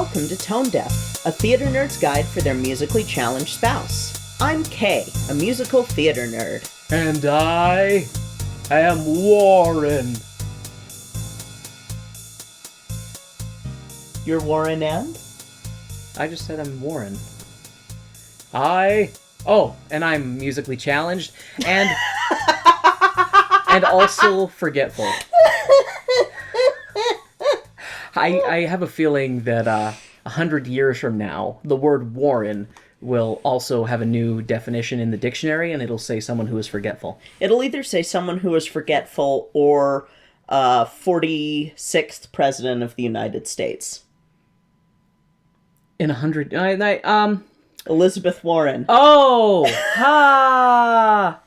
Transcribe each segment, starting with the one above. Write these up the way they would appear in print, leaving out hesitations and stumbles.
Welcome to Tone Deaf, a theater nerd's guide for their musically challenged spouse. I'm Kay, a musical theater nerd. And I am Warren. You're Warren and? I just said I'm Warren. And I'm musically challenged and and also forgetful. I have a feeling that 100 years from now, the word Warren will also have a new definition in the dictionary, and it'll say someone who is forgetful. It'll either say someone who is forgetful or 46th President of the United States. In 100... Elizabeth Warren. Oh! Ha!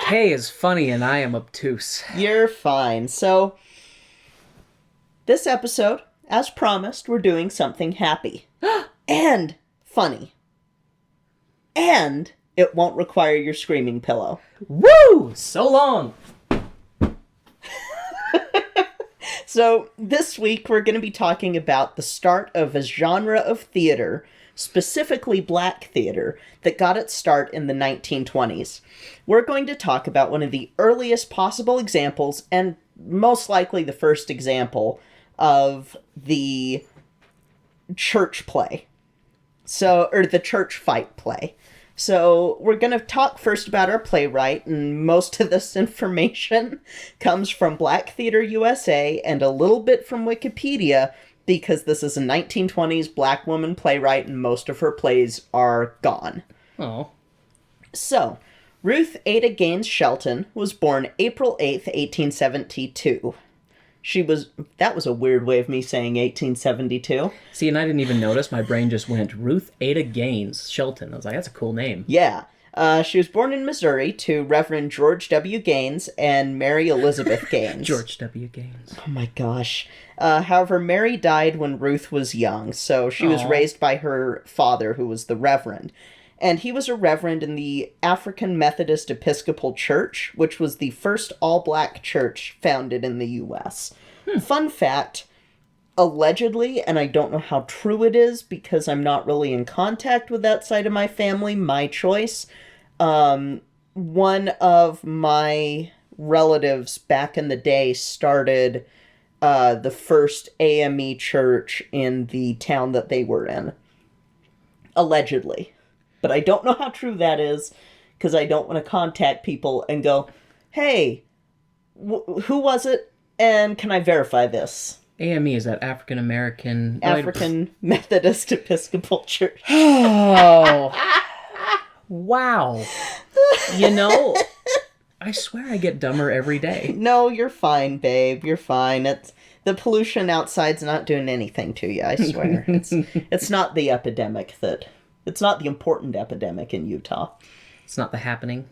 Kay is funny and I am obtuse. You're fine. So, this episode, as promised, we're doing something happy. And funny. And it won't require your screaming pillow. Woo! So long! So, this week we're going to be talking about the start of a genre of theater, specifically black theater, that got its start in the 1920s. We're going to talk about one of the earliest possible examples, and most likely the first example, of the church play. Or the church fight play. So, we're going to talk first about our playwright, and most of this information comes from Black Theater USA and a little bit from Wikipedia, because this is a 1920s black woman playwright and most of her plays are gone. Oh. So, Ruth Ada Gaines-Shelton was born April 8th, 1872. That was a weird way of me saying 1872. See, and I didn't even notice. My brain just went, Ruth Ada Gaines-Shelton. I was like, that's a cool name. Yeah. She was born in Missouri to Reverend George W. Gaines and Mary Elizabeth Gaines. George W. Gaines. Oh my gosh. However, Mary died when Ruth was young, so she was raised by her father, who was the Reverend. And he was a Reverend in the African Methodist Episcopal Church, which was the first all-black church founded in the U.S. Fun fact, allegedly, and I don't know how true it is because I'm not really in contact with that side of my family, my choice, one of my relatives back in the day started the first AME church in the town that they were in. Allegedly. But I don't know how true that is, because I don't want to contact people and go, hey, who was it, and can I verify this? AME, is that African American... African Methodist Episcopal Church. Oh. Wow. You know, I swear I get dumber every day. No, you're fine, babe. You're fine. The pollution outside's not doing anything to you, I swear. It's not the epidemic that... It's not the important epidemic in Utah. It's not the happening.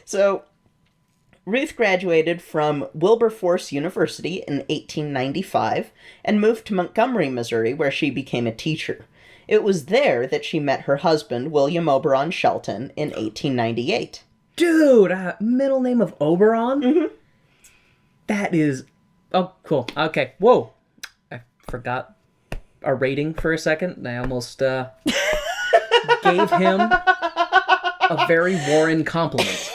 So, Ruth graduated from Wilberforce University in 1895 and moved to Montgomery, Missouri, where she became a teacher. It was there that she met her husband, William Oberon Shelton, in 1898. Dude, middle name of Oberon? Mm-hmm. That is... Oh, cool. Okay. Whoa. I forgot our rating for a second. I almost gave him a very Warren compliment.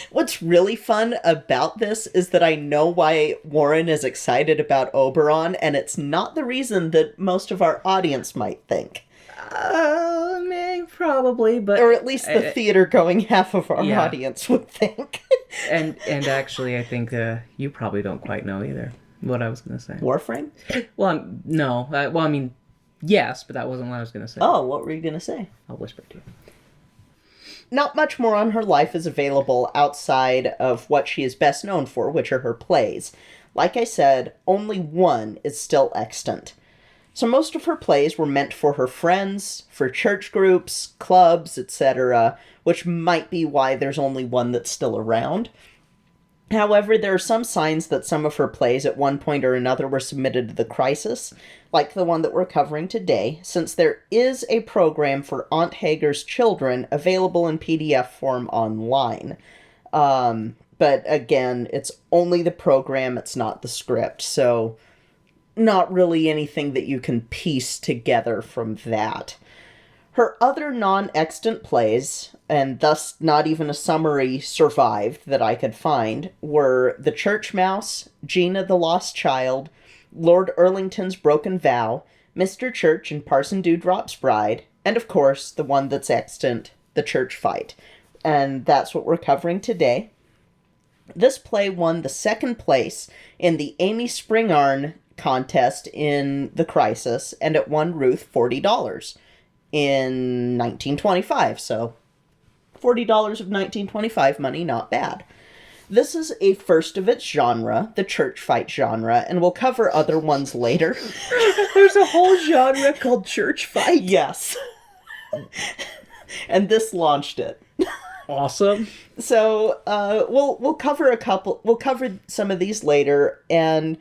What's really fun about this is that I know why Warren is excited about Oberon, and it's not the reason that most of our audience might think. Probably, but... Or at least the theater-going half of our audience would think. and actually, I think you probably don't quite know either what I was going to say. Warframe? Well, no. Yes, but that wasn't what I was going to say. Oh, what were you going to say? I'll whisper to you. Not much more on her life is available outside of what she is best known for, which are her plays. Like I said, only one is still extant. So most of her plays were meant for her friends, for church groups, clubs, etc., which might be why there's only one that's still around. However, there are some signs that some of her plays at one point or another were submitted to the Crisis, like the one that we're covering today, since there is a program for Aunt Hagar's Children available in PDF form online. But again, it's only the program, it's not the script. So not really anything that you can piece together from that. Her other non-extant plays, and thus not even a summary survived that I could find, were The Church Mouse, Gina the Lost Child, Lord Erlington's Broken Vow, Mr. Church and Parson Dewdrop's Bride, and of course, the one that's extant, The Church Fight. And that's what we're covering today. This play won the second place in the Amy Springarn contest in The Crisis, and it won Ruth $40 in 1925. So $40 of 1925 money, not bad. This is a first of its genre, the church fight genre, and we'll cover other ones later. There's a whole genre called church fight. Yes. And this launched it. Awesome. So we'll cover some of these later, and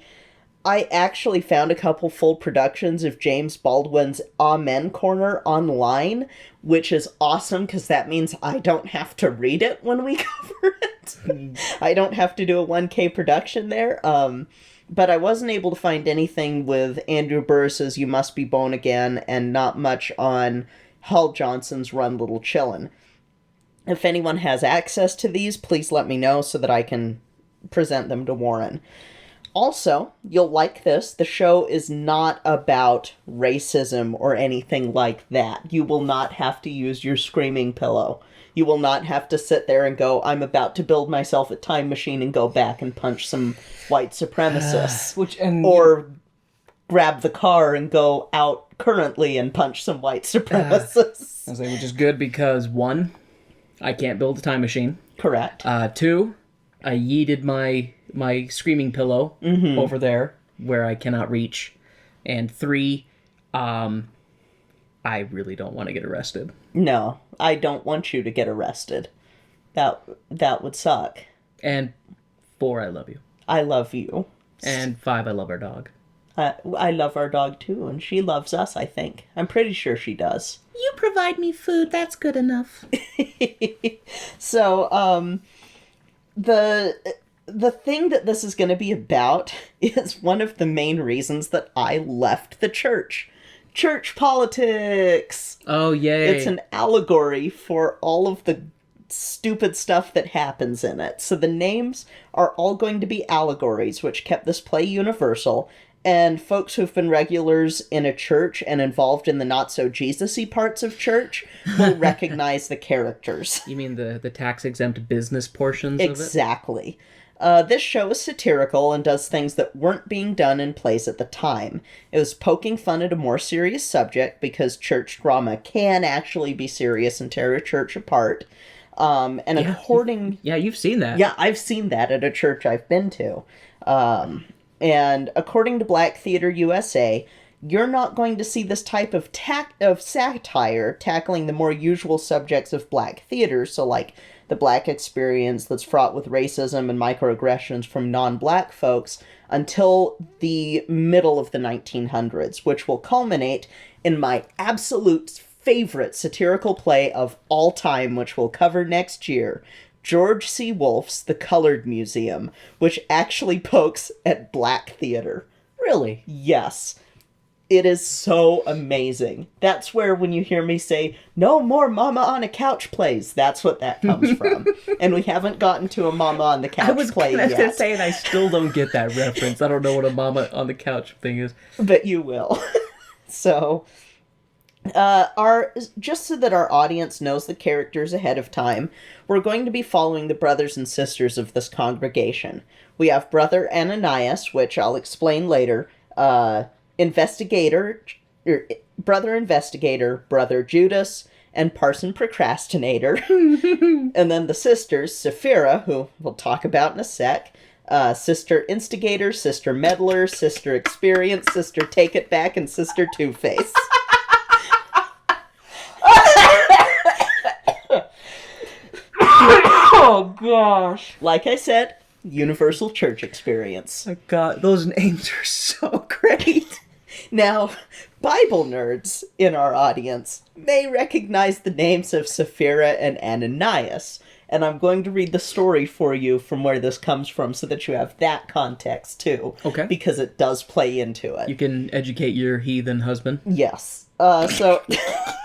I actually found a couple full productions of James Baldwin's Amen Corner online, which is awesome because that means I don't have to read it when we cover it. I don't have to do a 1K production there. But I wasn't able to find anything with Andrew Burris's You Must Be Born Again, and not much on Hal Johnson's Run Little Chillin'. If anyone has access to these, please let me know so that I can present them to Warren. Also, you'll like this. The show is not about racism or anything like that. You will not have to use your screaming pillow. You will not have to sit there and go, I'm about to build myself a time machine and go back and punch some white supremacists. Or grab the car and go out currently and punch some white supremacists. I was like, which is good because, 1, I can't build a time machine. Correct. 2, I yeeted my screaming pillow over there where I cannot reach. And 3, I really don't want to get arrested. No, I don't want you to get arrested. That would suck. And 4, I love you. I love you. And 5, I love our dog. I love our dog too, and she loves us, I think. I'm pretty sure she does. You provide me food, that's good enough. So, the thing that this is going to be about is one of the main reasons that I left the church. Church politics! Oh, yay. It's an allegory for all of the stupid stuff that happens in it. So the names are all going to be allegories, which kept this play universal. And folks who've been regulars in a church and involved in the not-so-Jesus-y parts of church will recognize the characters. You mean the tax-exempt business portions of it? Exactly. This show is satirical and does things that weren't being done in plays at the time. It was poking fun at a more serious subject because church drama can actually be serious and tear a church apart. You've seen that. Yeah, I've seen that at a church I've been to. And according to Black Theater USA, you're not going to see this type of satire tackling the more usual subjects of black theater, so like the black experience that's fraught with racism and microaggressions from non-black folks, until the middle of the 1900s, which will culminate in my absolute favorite satirical play of all time, which we'll cover next year, George C. Wolfe's The Colored Museum, which actually pokes at black theater. Really? Yes. It is so amazing. That's where when you hear me say, no more Mama on a Couch plays, that's what that comes from. And we haven't gotten to a Mama on the Couch play yet. I was going to say, and I still don't get that reference. I don't know what a Mama on the Couch thing is. But you will. So, just so that our audience knows the characters ahead of time, we're going to be following the brothers and sisters of this congregation. We have Brother Ananias, which I'll explain later, Brother Investigator, Brother Judas, and Parson Procrastinator. And then the sisters, Sapphira, who we'll talk about in a sec, Sister Instigator, Sister Meddler, Sister Experience, Sister Take It Back, and Sister Two-Face. Oh, gosh. Like I said, Universal Church Experience. Oh, God, those names are so great. Now, Bible nerds in our audience may recognize the names of Sapphira and Ananias, And I'm going to read the story for you from where this comes from so that you have that context too. Okay. Because it does play into it. You can educate your heathen husband. Yes. So,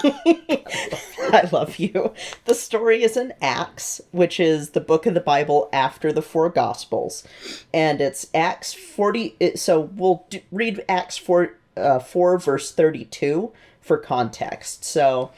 I love you. The story is in Acts, which is the book of the Bible after the 4 Gospels. And it's Acts 40, so we'll read Acts 4, verse 32 for context. So,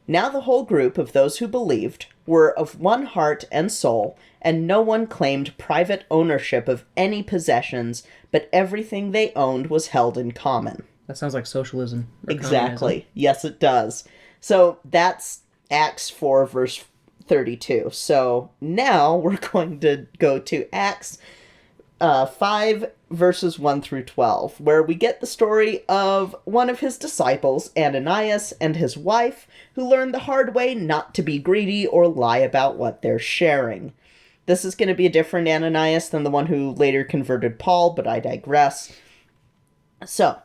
now the whole group of those who believed were of one heart and soul, and no one claimed private ownership of any possessions, but everything they owned was held in common. That sounds like socialism. Exactly. Communism. Yes, it does. So that's Acts 4, verse 32. So now we're going to go to Acts 5, verses 1 through 12, where we get the story of one of his disciples, Ananias, and his wife, who learned the hard way not to be greedy or lie about what they're sharing. This is going to be a different Ananias than the one who later converted Paul, but I digress. So,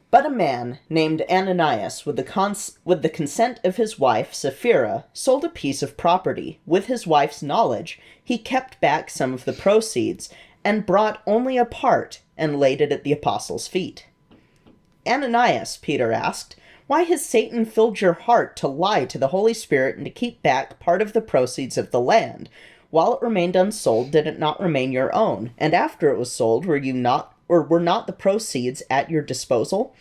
but a man named Ananias, with the consent of his wife, Sapphira, sold a piece of property. With his wife's knowledge, he kept back some of the proceeds, and brought only a part, and laid it at the apostles' feet. Ananias, Peter asked, why has Satan filled your heart to lie to the Holy Spirit and to keep back part of the proceeds of the land? While it remained unsold, did it not remain your own? And after it was sold, were not the proceeds at your disposal?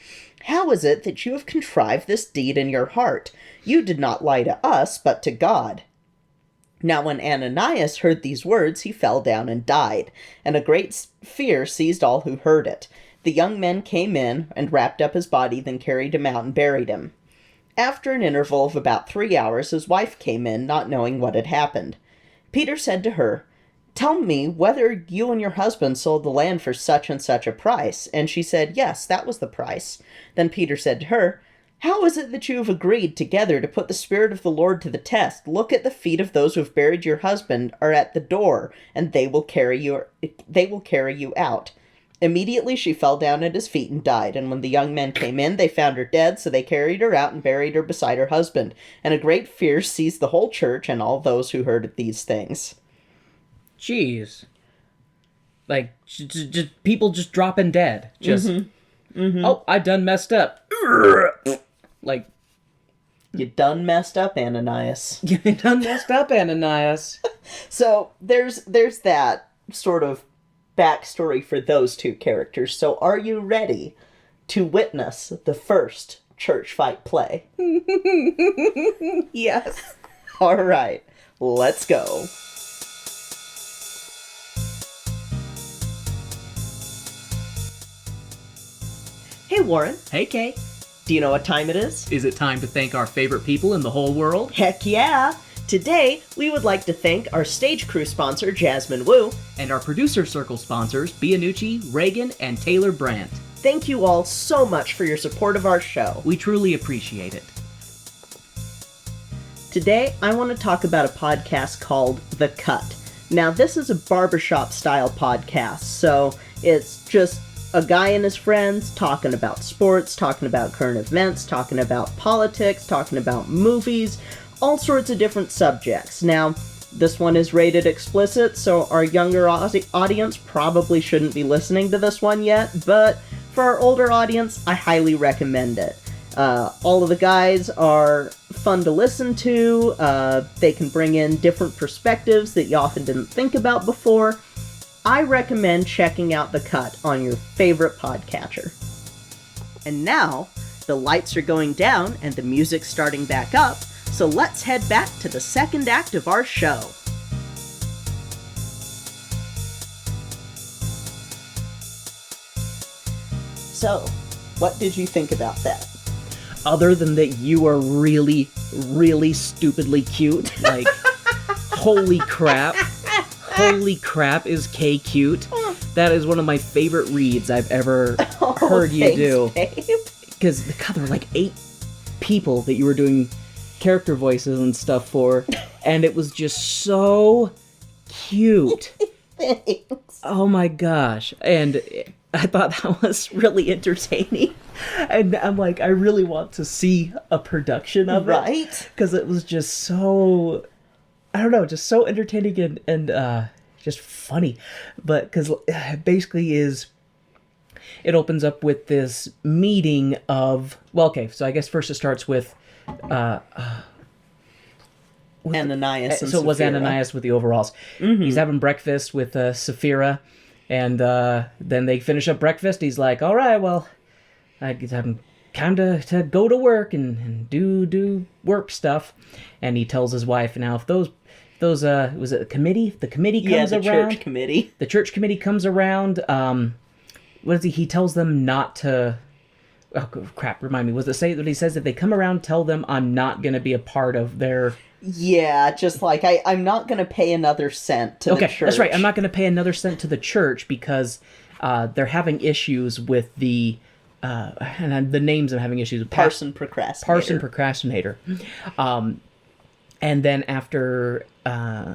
How is it that you have contrived this deed in your heart? You did not lie to us, but to God. Now when Ananias heard these words, he fell down and died, and a great fear seized all who heard it. The young men came in and wrapped up his body, then carried him out and buried him. After an interval of about 3 hours, his wife came in, not knowing what had happened. Peter said to her, tell me whether you and your husband sold the land for such and such a price. And she said, yes, that was the price. Then Peter said to her, how is it that you have agreed together to put the Spirit of the Lord to the test? Look at the feet of those who have buried your husband are at the door, and they will carry you out. Immediately she fell down at his feet and died, and when the young men came in, they found her dead, so they carried her out and buried her beside her husband. And a great fear seized the whole church and all those who heard these things. Jeez. Like, just people just dropping dead. Just, oh, I done messed up. Like, you done messed up, Ananias. You done messed up, Ananias. So, there's that sort of backstory for those two characters. So, are you ready to witness the first church fight play? Yes. All right, let's go. Hey, Warren. Hey, Kay. Do you know what time it is? Is it time to thank our favorite people in the whole world? Heck yeah! Today, we would like to thank our stage crew sponsor, Jasmine Wu, And our producer circle sponsors, Bianucci, Reagan, and Taylor Brandt. Thank you all so much for your support of our show. We truly appreciate it. Today, I want to talk about a podcast called The Cut. Now, this is a barbershop-style podcast, so it's just a guy and his friends talking about sports, talking about current events, talking about politics, talking about movies, all sorts of different subjects. Now, this one is rated explicit, so our younger audience probably shouldn't be listening to this one yet, but for our older audience, I highly recommend it. All of the guys are fun to listen to. They can bring in different perspectives that you often didn't think about before. I recommend checking out The Cut on your favorite podcatcher. And now, the lights are going down and the music's starting back up, so let's head back to the second act of our show. So, what did you think about that? Other than that you are really, really stupidly cute. Like, holy crap. Holy crap, is Kay cute? That is one of my favorite reads I've ever heard you do. Because, God, there were like 8 people that you were doing character voices and stuff for, and it was just so cute. Thanks. Oh my gosh. And I thought that was really entertaining. And I'm like, I really want to see a production of it. Right? Because it was just so... I don't know, just so entertaining and just funny. But because basically it opens up with this meeting of, well, okay, so I guess first it starts with Ananias and so it was Sapphira. Ananias with the overalls. He's having breakfast with Sapphira, and then they finish up breakfast. He's like, all right, well, I'm time to go to work and do work stuff. And he tells his wife, now if those was it a committee? The committee comes around. Church committee. The church committee comes around. What is he? He tells them not to. Oh crap! Remind me. Was it say that he says if they come around, tell them I'm not going to be a part of their. Yeah, just like I'm not going to pay another cent to the church. That's right. I'm not going to pay another cent to the church because they're having issues with the. And the names I'm having issues with. Parson Procrastinator. Parson Procrastinator. And then after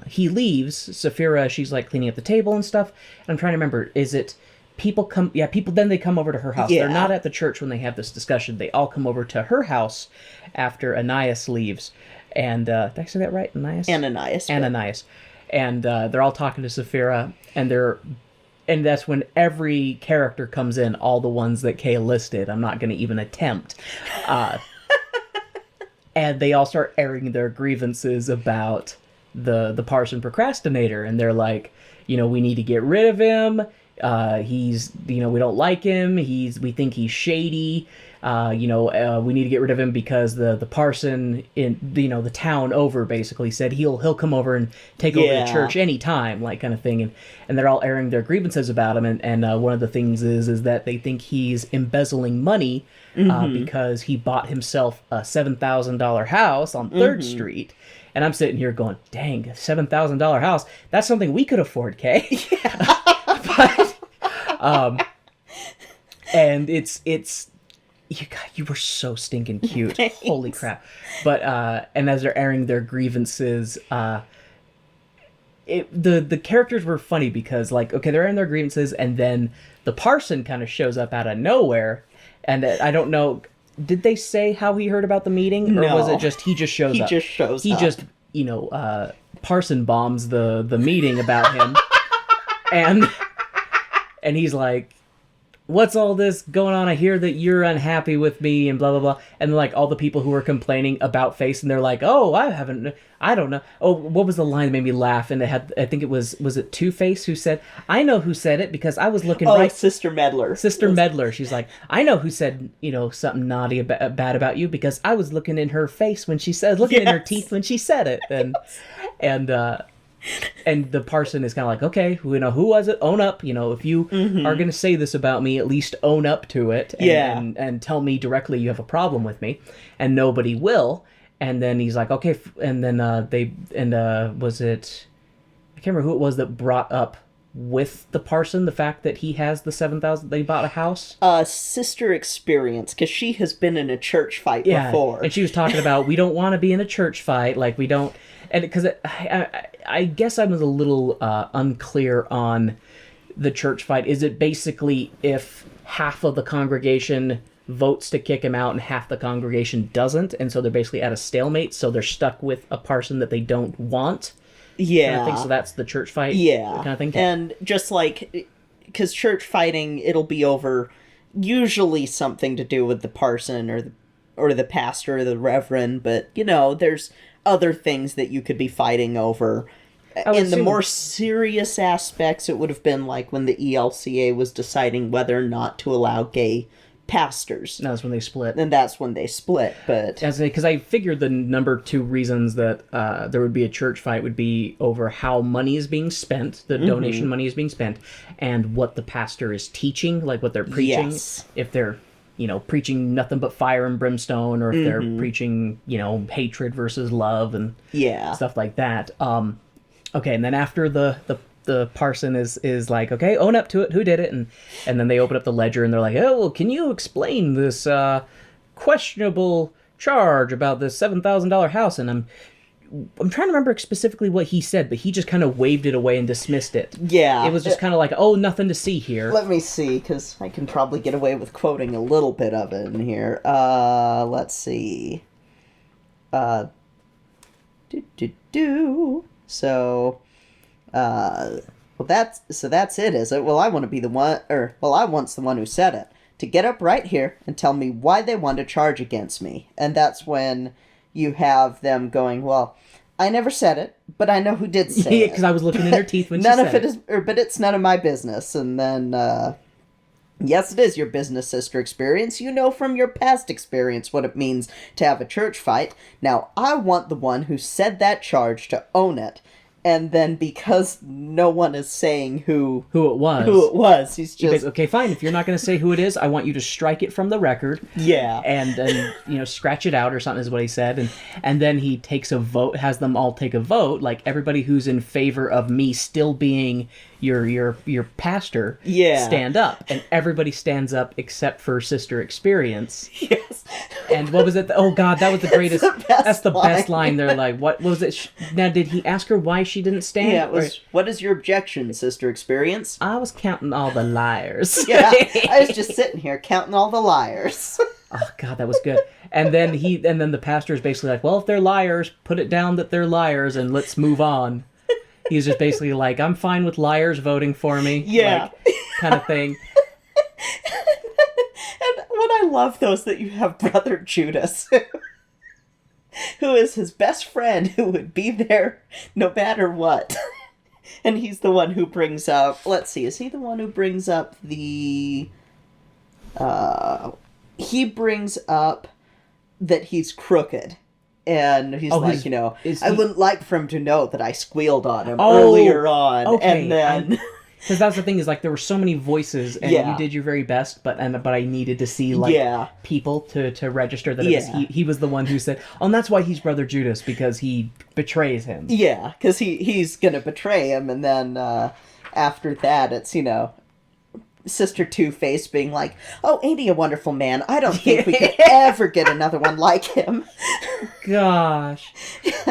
he leaves, Sapphira, she's like cleaning up the table and stuff. And I'm trying to remember, is it people come? Yeah, people. Then they come over to her house. Yeah. They're not at the church when they have this discussion. They all come over to her house after Ananias leaves. And did I say that right? Ananias. And they're all talking to Sapphira, and that's when every character comes in, all the ones that Kay listed. I'm not going to even attempt. And they all start airing their grievances about the Parson Procrastinator. And they're like, we need to get rid of him. He's, we don't like him. We think he's shady. We need to get rid of him because the parson in, the town over basically said he'll come over and take over the church anytime, like kind of thing. And they're all airing their grievances about him. And one of the things is that they think he's embezzling money because he bought himself a $7,000 house on 3rd Street. And I'm sitting here going, dang, a $7,000 house. That's something we could afford, Kay. Yeah. And it's you were so stinking cute. Thanks. Holy crap. But and as they're airing their grievances, the characters were funny because like, okay, they're airing their grievances and then the parson kind of shows up out of nowhere. And I don't know, did they say how he heard about the meeting? Or was it just he just shows up? He just shows up. He just, parson bombs the meeting about him. And he's like, what's all this going on? I hear that you're unhappy with me and blah, blah, blah. And like all the people who were complaining about Face and they're like, oh, I don't know. Oh, what was the line that made me laugh? And I think it was it Two-Face who said, I know who said it because I was looking right. Sister Meddler. Meddler. She's like, I know who said, something naughty bad about you because I was looking in her face when she said, looking in her teeth when she said it. And the parson is kind of like, okay, who was it? Own up. If you are going to say this about me, at least own up to it. And tell me directly you have a problem with me. And nobody will. And then he's like, okay. And then was it, I can't remember who it was that brought up with the parson the fact that he has the 7,000, they bought a house? Sister Experience, because she has been in a church fight before. And she was talking about, we don't want to be in a church fight. Like, we don't. And because I guess I was a little unclear on the church fight. Is it basically if half of the congregation votes to kick him out and half the congregation doesn't, and so they're basically at a stalemate, so they're stuck with a parson that they don't want? Yeah. Kind of thing. So that's the church fight? Yeah. Kind of thing? And just like, because church fighting, it'll be over usually something to do with the parson or the pastor or the reverend, but, there's other things that you could be fighting over. In the more serious aspects, it would have been like when the ELCA was deciding whether or not to allow gay pastors. That's when they split. And that's when they split, but... Because I figured the number 2 reasons that there would be a church fight would be over how money is being spent, the donation money is being spent, and what the pastor is teaching, like what they're preaching. Yes. If they're, preaching nothing but fire and brimstone, or if they're preaching, hatred versus love and stuff like that. Okay, and then after the parson is like, okay, own up to it, who did it? And then they open up the ledger and they're like, oh, well, can you explain this questionable charge about this $7,000 house? And I'm trying to remember specifically what he said, but he just kind of waved it away and dismissed it. Yeah. It was just kind of like, oh, nothing to see here. Let me see, because I can probably get away with quoting a little bit of it in here. Let's see. So, that's it, is it? Well, I want to be the one, I once the one who said it, to get up right here and tell me why they want to charge against me. And that's when you have them going, well, I never said it, but I know who did say Yeah, it. because I was looking in her teeth when she None said of it is, but it's none of my business. And then, yes, it is your business, Sister Experience. You know from your past experience what it means to have a church fight. Now, I want the one who said that charge to own it. And then because no one is saying who it was, he's just... Okay, fine, if you're not going to say who it is, I want you to strike it from the record. Yeah. And then, scratch it out or something is what he said. And then he takes a vote, has them all take a vote, like everybody who's in favor of me still being your pastor, stand up. And everybody stands up except for Sister Experience. Yes. And what was it? Oh God, that was the greatest. That's the best line. line. They're like, what was it? Now, did he ask her why she didn't stand? Yeah, it was, what is your objection, Sister Experience? I was counting all the liars. Yeah, I was just sitting here counting all the liars. Oh God, that was good. And then the pastor is basically like, well, if they're liars, put it down that they're liars and let's move on. He's just basically like, I'm fine with liars voting for me. Yeah. Like, kind of thing. And what I love, though, is that you have Brother Judas, who is his best friend, who would be there no matter what. And he's the one who brings up, let's see, is he the one who brings up the... he brings up that he's crooked. And he's like, I wouldn't like for him to know that I squealed on him earlier on. Okay. And then... Because that's the thing, is like there were so many voices and you did your very best, but I needed to see people to register that it was he was the one who said, oh, and that's why he's Brother Judas, because he betrays him. Yeah, because he's gonna betray him, and then after that it's, Sister Two-Face being like, oh, ain't he a wonderful man? I don't think we could ever get another one like him. Gosh.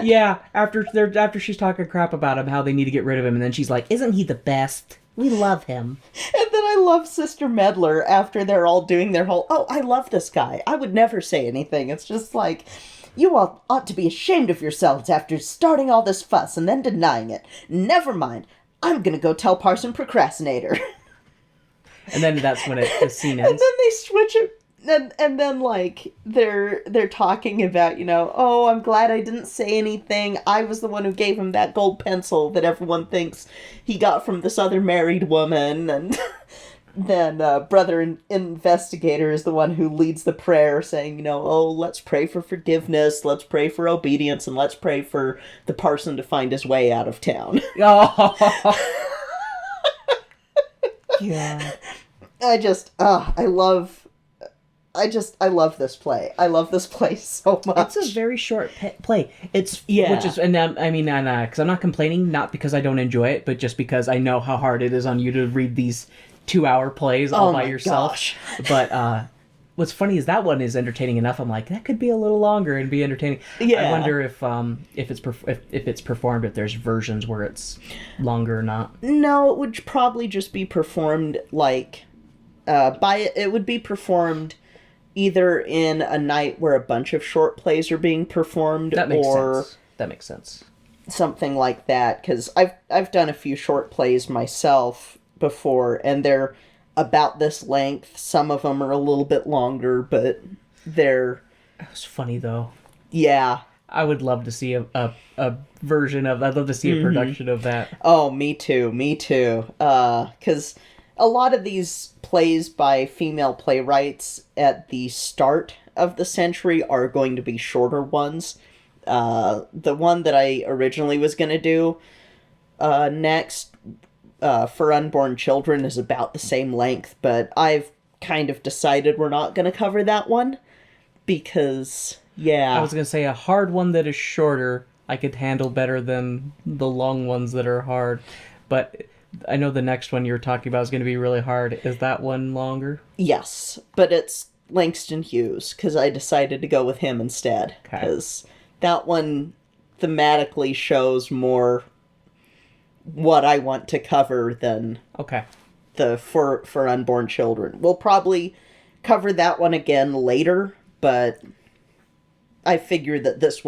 Yeah, after she's talking crap about him, how they need to get rid of him, and then she's like, isn't he the best? We love him. And then I love Sister Medler after they're all doing their whole, oh, I love this guy. I would never say anything. It's just like, you all ought to be ashamed of yourselves after starting all this fuss and then denying it. Never mind. I'm gonna go tell Parson Procrastinator. And then that's when the scene ends. And then they switch it. And then, like, they're talking about, oh, I'm glad I didn't say anything. I was the one who gave him that gold pencil that everyone thinks he got from this other married woman. And then Brother Investigator is the one who leads the prayer, saying, oh, let's pray for forgiveness, let's pray for obedience, and let's pray for the parson to find his way out of town. Oh. Yeah. I love this play. I love this play so much. It's a very short play. Which is, and because I'm not complaining, not because I don't enjoy it, but just because I know how hard it is on you to read these 2-hour plays all by yourself. Gosh. But what's funny is that one is entertaining enough. I'm like, that could be a little longer and be entertaining. Yeah. I wonder if it's performed, if there's versions where it's longer or not. No, it would probably just be performed like it would be performed either in a night where a bunch of short plays are being performed, That makes sense. Something like that. Because I've done a few short plays myself before, and they're about this length. Some of them are a little bit longer, but they're... It was funny, though. Yeah. I would love to see a version of... I'd love to see a production of that. Oh, me too. Because a lot of these plays by female playwrights at the start of the century are going to be shorter ones. The one that I originally was going to do next... for Unborn Children is about the same length, but I've kind of decided we're not going to cover that one because, I was going to say a hard one that is shorter I could handle better than the long ones that are hard, but I know the next one you were talking about is going to be really hard. Is that one longer? Yes, but it's Langston Hughes because I decided to go with him instead because that one thematically shows more what I want to cover than the for Unborn Children. We'll probably cover that one again later, but I figure that this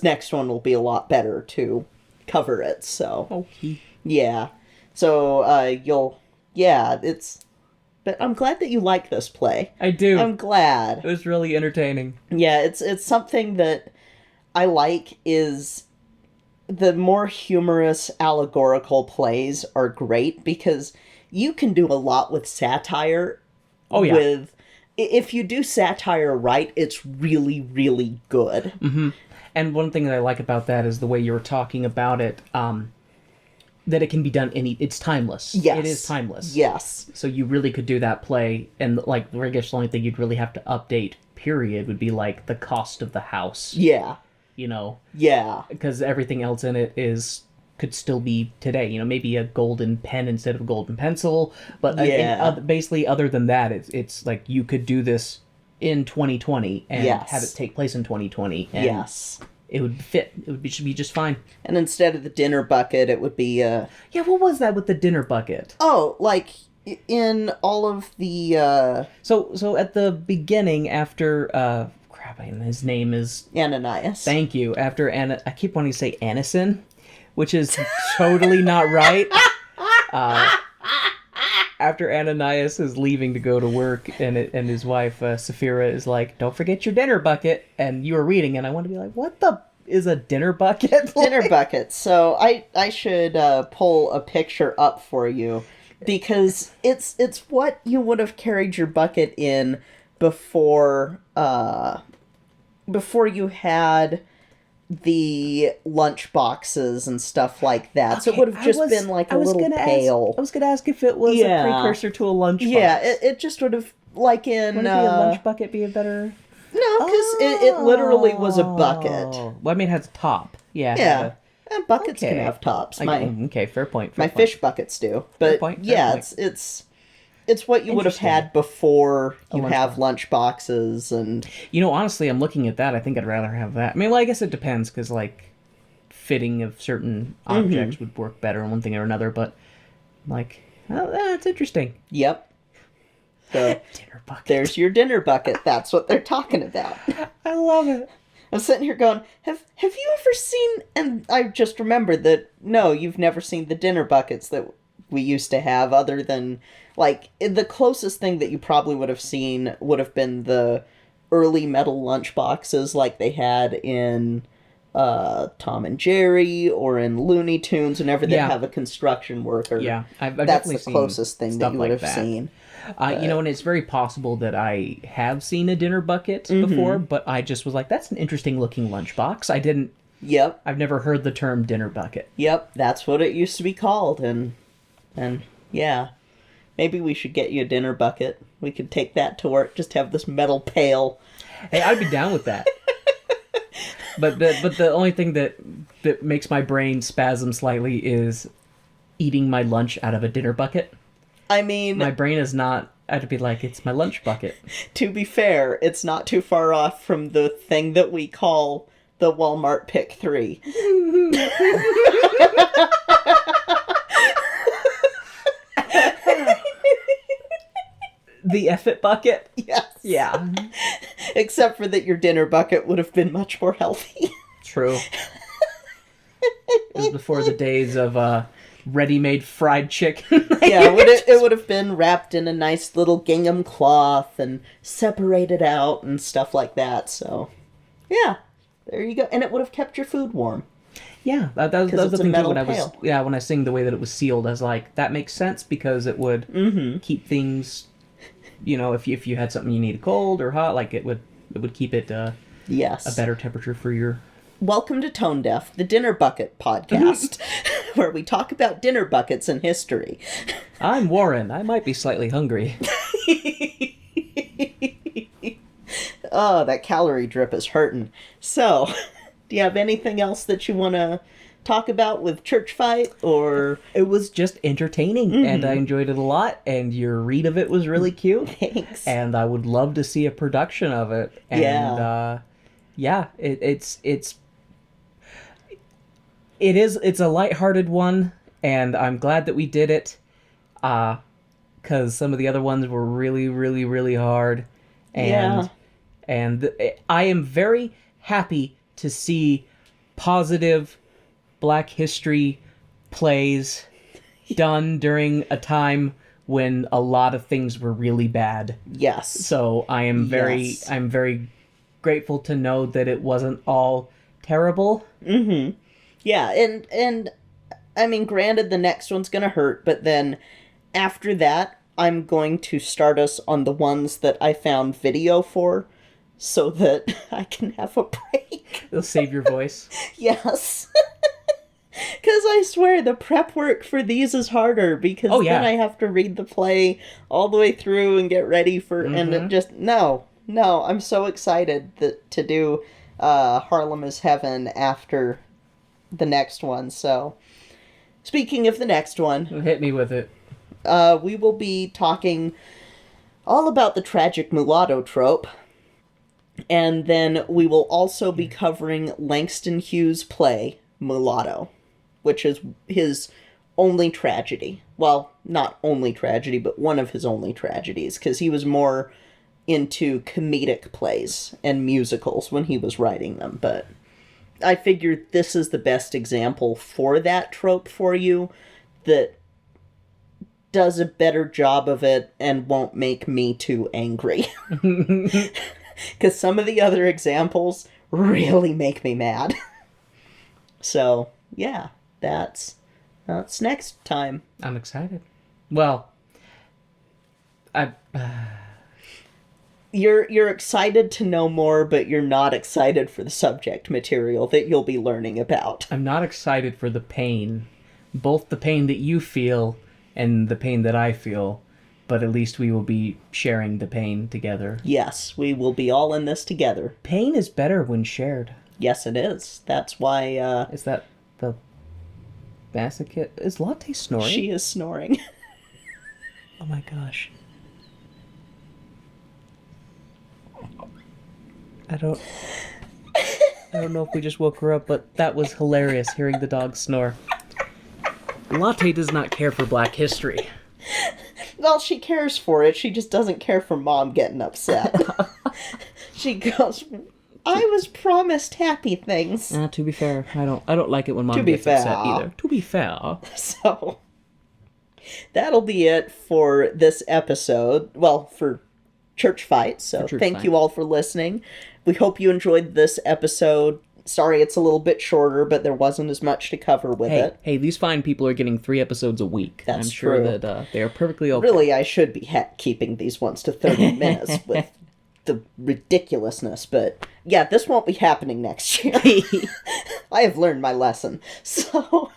next one will be a lot better to cover it. So Okay. yeah, so But I'm glad that you like this play. I do. I'm glad. It was really entertaining. Yeah, it's something that I like. Is the more humorous allegorical plays are great because you can do a lot with satire. Oh, yeah. If you do satire right, it's really, really good. Mm-hmm. And one thing that I like about that is the way you were talking about it, that it can be done it's timeless. Yes. It is timeless. Yes. So you really could do that play, and like, I guess the only thing you'd really have to update, period, would be like the cost of the house. Yeah. You know? Yeah. Because everything else in it could still be today. You know, maybe a golden pen instead of a golden pencil. But basically, other than that, it's like you could do this in 2020 and have it take place in 2020. And yes. It would fit. Should be just fine. And instead of the dinner bucket, it would be Yeah, what was that with the dinner bucket? Oh, like in all of the So at the beginning, after his name is Ananias. Thank you. After I keep wanting to say Anison, which is totally not right. After Ananias is leaving to go to work, and his wife Sapphira is like, "Don't forget your dinner bucket." And you were reading, and I want to be like, "What the is a dinner bucket?" Dinner bucket. So I should pull a picture up for you because it's what you would have carried your bucket in before you had the lunch boxes and stuff like that. Okay, so it would have just been like a little pail. I was going to ask if it was a precursor to a lunch box. Yeah, it just would have, like in... Wouldn't a lunch bucket be a better... No, because it literally was a bucket. Well, I mean, it has a top. Yeah. Yeah. And buckets can have tops. Okay, fair point. My fish buckets do. But yeah, it's what you would have had before you have lunch boxes and... You know, honestly, I'm looking at that. I think I'd rather have that. I mean, well, I guess it depends, because, like, fitting of certain objects would work better in one thing or another, but, like, it's interesting. Yep. So, dinner bucket. There's your dinner bucket. That's what they're talking about. I love it. I'm sitting here going, have you ever seen... And I just remembered that, no, you've never seen the dinner buckets that we used to have, other than... Like, the closest thing that you probably would have seen would have been the early metal lunch boxes like they had in Tom and Jerry or in Looney Tunes whenever they have a construction worker. Yeah, I've that's definitely the closest thing that you would have seen. You know, and it's very possible that I have seen a dinner bucket before, but I just was like, that's an interesting looking lunchbox. I didn't... Yep. I've never heard the term dinner bucket. Yep, that's what it used to be called, and yeah. Maybe we should get you a dinner bucket. We could take that to work, just have this metal pail. Hey, I'd be down with that. But the only thing that makes my brain spasm slightly is eating my lunch out of a dinner bucket. I mean... My brain is not... I'd be like, it's my lunch bucket. To be fair, it's not too far off from the thing that we call the Walmart Pick 3. The F-it bucket? Yes. Yeah. Except for that your dinner bucket would have been much more healthy. True. It was before the days of ready-made fried chicken. Yeah, it would have been wrapped in a nice little gingham cloth and separated out and stuff like that. So, yeah, there you go. And it would have kept your food warm. Yeah, that was the thing too, when I sing the way that it was sealed, I was like, that makes sense because it would keep things, you know, if you had something you needed cold or hot, like it would keep it yes, a better temperature for your... Welcome to Tone Deaf, the Dinner Bucket podcast, where we talk about dinner buckets and history. I'm Warren. I might be slightly hungry. Oh, that calorie drip is hurting. So, do you have anything else that you want to talk about with Church Fight, or... It was just entertaining, and I enjoyed it a lot, and your read of it was really cute. Thanks. And I would love to see a production of it. And, it's a lighthearted one, and I'm glad that we did it, because some of the other ones were really, really, really hard. And And I am very happy to see positive Black history plays done during a time when a lot of things were really bad. Yes. So I'm very grateful to know that it wasn't all terrible. Mm-hmm. Yeah, and I mean, granted, the next one's gonna hurt, but then after that, I'm going to start us on the ones that I found video for, so that I can have a break. It'll save your voice. Yes. Because I swear the prep work for these is harder, because then I have to read the play all the way through and get ready for, and it just, no, I'm so excited to do Harlem is Heaven after the next one. So, speaking of the next one, hit me with it. We will be talking all about the tragic mulatto trope. And then we will also be covering Langston Hughes' play, Mulatto, which is his only tragedy. Well, not only tragedy, but one of his only tragedies, because he was more into comedic plays and musicals when he was writing them. But I figured this is the best example for that trope for you that does a better job of it and won't make me too angry. Because some of the other examples really make me mad. So, yeah, that's next time. I'm excited. Well, You're excited to know more, but you're not excited for the subject material that you'll be learning about. I'm not excited for the pain. Both the pain that you feel and the pain that I feel. But at least we will be sharing the pain together. Yes, we will be all in this together. Pain is better when shared. Yes, it is. That's why, Is that the masochist? Is Latte snoring? She is snoring. Oh my gosh. I don't know if we just woke her up, but that was hilarious, hearing the dog snore. Latte does not care for Black history. Well, she cares for it. She just doesn't care for Mom getting upset. She goes, I was promised happy things. To be fair, I don't like it when Mom gets upset either. To be fair. So, that'll be it for this episode. Well, for Church Fight. So, thank you all for listening. We hope you enjoyed this episode. Sorry it's a little bit shorter, but there wasn't as much to cover with it. Hey, these fine people are getting 3 episodes a week. That's I'm sure true. that they are perfectly okay. Really, I should be keeping these ones to 30 minutes with the ridiculousness, but yeah, this won't be happening next year. I have learned my lesson. So,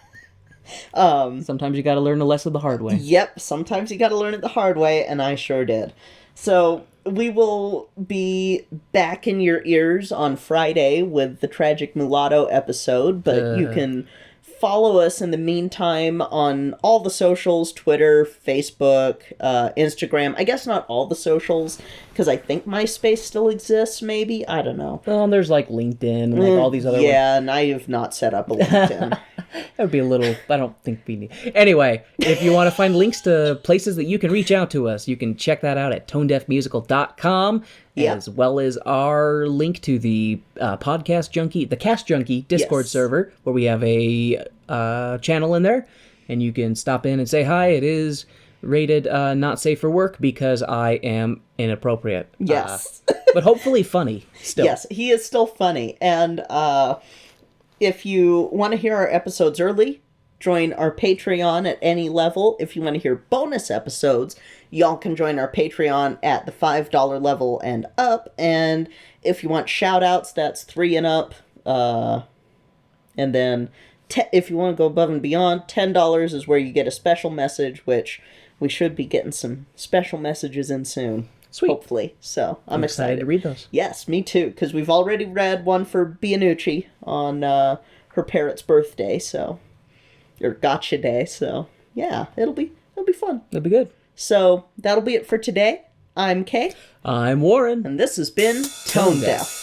sometimes you gotta learn a lesson the hard way. Yep, sometimes you gotta learn it the hard way, and I sure did. So, we will be back in your ears on Friday with the Tragic Mulatto episode, but you can follow us in the meantime on all the socials, Twitter, Facebook, Instagram. I guess not all the socials, because I think MySpace still exists, maybe? I don't know. There's like LinkedIn and like all these other Yeah, and I have not set up a LinkedIn. That would be a little... I don't think we need... Anyway, if you want to find links to places that you can reach out to us, you can check that out at tonedeafmusical.com, as well as our link to the Podcast Junkie, the Cast Junkie Discord server, where we have a channel in there, and you can stop in and say hi. It is rated not safe for work because I am inappropriate. Yes. But hopefully funny still. Yes, he is still funny, and if you want to hear our episodes early, join our Patreon at any level. If you want to hear bonus episodes, y'all can join our Patreon at the $5 level and up. And if you want shout-outs, that's 3 and up. And then if you want to go above and beyond, $10 is where you get a special message, which we should be getting some special messages in soon. Sweet. Hopefully. So, I'm excited to read those. Yes, me too, because we've already read one for Bianucci on her parrot's birthday, or gotcha day, so yeah, it'll be fun. It'll be good. So, that'll be it for today. I'm Kay. I'm Warren. And this has been Tone Deaf.